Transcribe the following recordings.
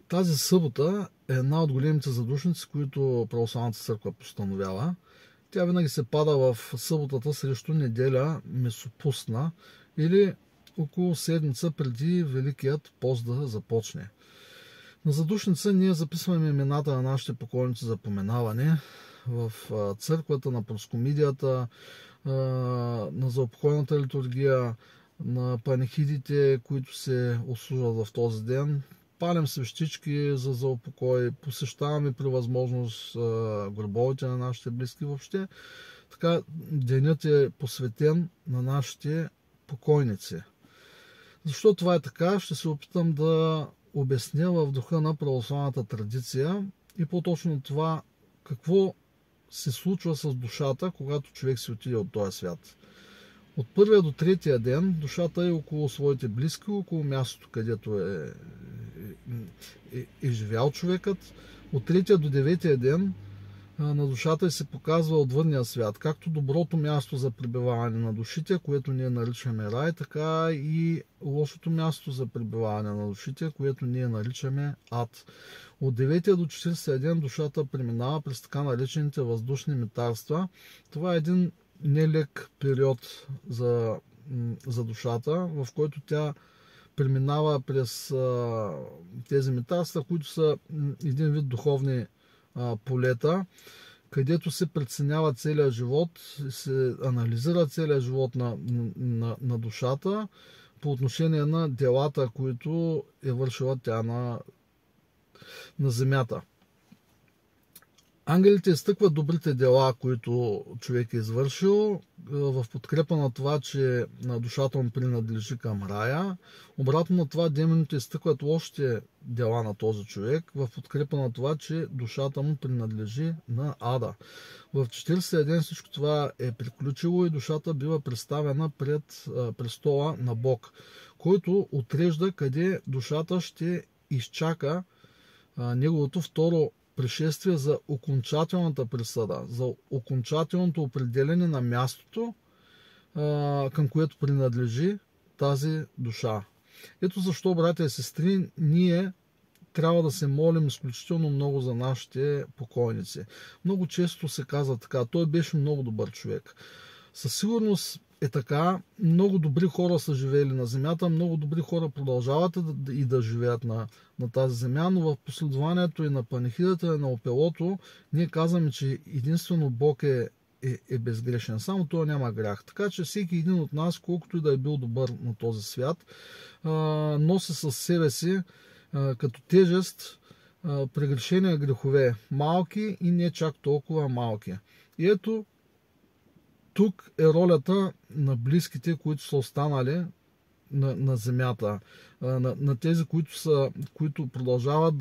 Тази събота е една от големите задушници, които Православната църква постановява. Тя винаги се пада в съботата срещу неделя месопустна или около седмица преди Великият пост да започне. На задушница ние записваме имената на нашите покойници за поминаване в църквата, на проскомидията, на заупокойната литургия, на панихидите, които се отслужват в този ден. Палим свещички за заупокой, посещаваме при възможност гробовете на нашите близки въобще. Така денят е посветен на нашите покойници. Защо това е така? Ще се опитам да обясня в духа на православната традиция и по-точно това какво се случва с душата, когато човек се отиде от този свят. От първия до третия ден душата е около своите близки, около мястото, където е живял човекът. От третия до деветия ден на душата се показва отвъдния свят, както доброто място за пребиваване на душите, което ние наричаме рай, така и лошото място за пребиваване на душите, което ние наричаме ад. От 9 до 40 ден душата преминава през така наречените въздушни митарства. Това е един нелек период за душата, в който тя преминава през тези митарства, които са един вид духовни полета, където се преценява целият живот, се анализира целият живот на душата по отношение на делата, които е вършила тя на земята. Ангелите изтъкват добрите дела, които човек е извършил, в подкрепа на това, че душата му принадлежи към рая. Обратно на това, демоните изтъкват лошите дела на този човек, в подкрепа на това, че душата му принадлежи на ада. В 40 ден всичко това е приключило и душата бива представена пред престола на Бог, който отрежда къде душата ще изчака неговото второ пришествие за окончателната присъда, за окончателното определене на мястото, към което принадлежи тази душа. Ето защо, братя и сестри, ние трябва да се молим изключително много за нашите покойници. Много често се казва така: той беше много добър човек. Със сигурност е така. Много добри хора са живели на земята, много добри хора продължават и да живеят на тази земя, но в последованието и на панихидата, и на опелото, ние казваме, че единствено Бог е безгрешен. Само той няма грях. Така че всеки един от нас, колкото и да е бил добър на този свят, носи със себе си като тежест прегрешения грехове, малки и не чак толкова малки. И ето, тук е ролята на близките, които са останали на земята, на тези, които продължават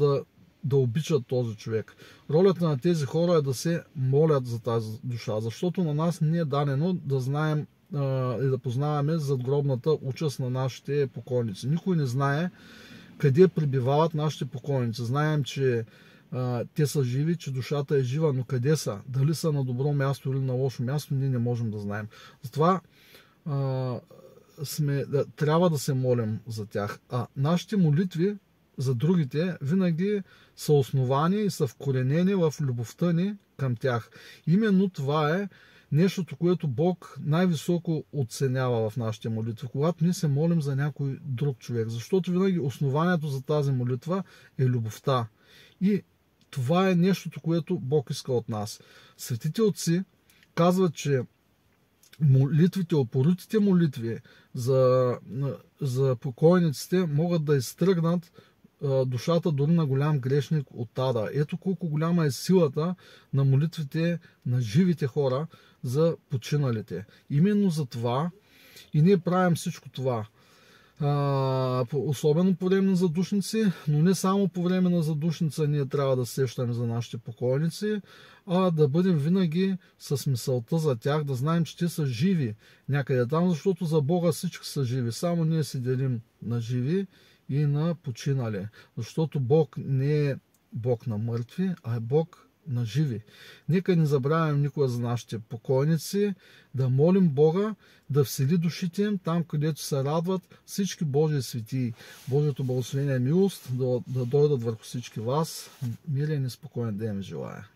да обичат този човек. Ролята на тези хора е да се молят за тази душа, защото на нас не е дадено да знаем и да познаваме задгробната участ на нашите покойници. Никой не знае къде пребивават нашите покойници. Знаем, че те са живи, че душата е жива, но къде са? Дали са на добро място или на лошо място, ние не можем да знаем. Затова трябва да се молим за тях. А нашите молитви за другите винаги са основани и са вкоренени в любовта ни към тях. Именно това е нещото, което Бог най-високо оценява в нашите молитви, когато ние се молим за някой друг човек. Защото винаги основанието за тази молитва е любовта. И това е нещото, което Бог иска от нас. Светите отци казват, че молитвите, опоритите молитви за покойниците могат да изтръгнат душата дори на голям грешник от ада. Ето колко голяма е силата на молитвите на живите хора за починалите. Именно за това и ние правим всичко това. Особено по време на задушници, но не само по време на задушница ние трябва да сещаме за нашите покойници, а да бъдем винаги с мисълта за тях, да знаем, че те са живи някъде там, защото за Бога всички са живи. Само ние се делим на живи и на починали. Защото Бог не е Бог на мъртви, а е Бог на живи. Нека не забравяме никога за нашите покойници, да молим Бога да всели душите им там, където се радват всички Божии светии. Божието благословение и милост да дойдат върху всички вас. Мирен и спокоен ден ви желая.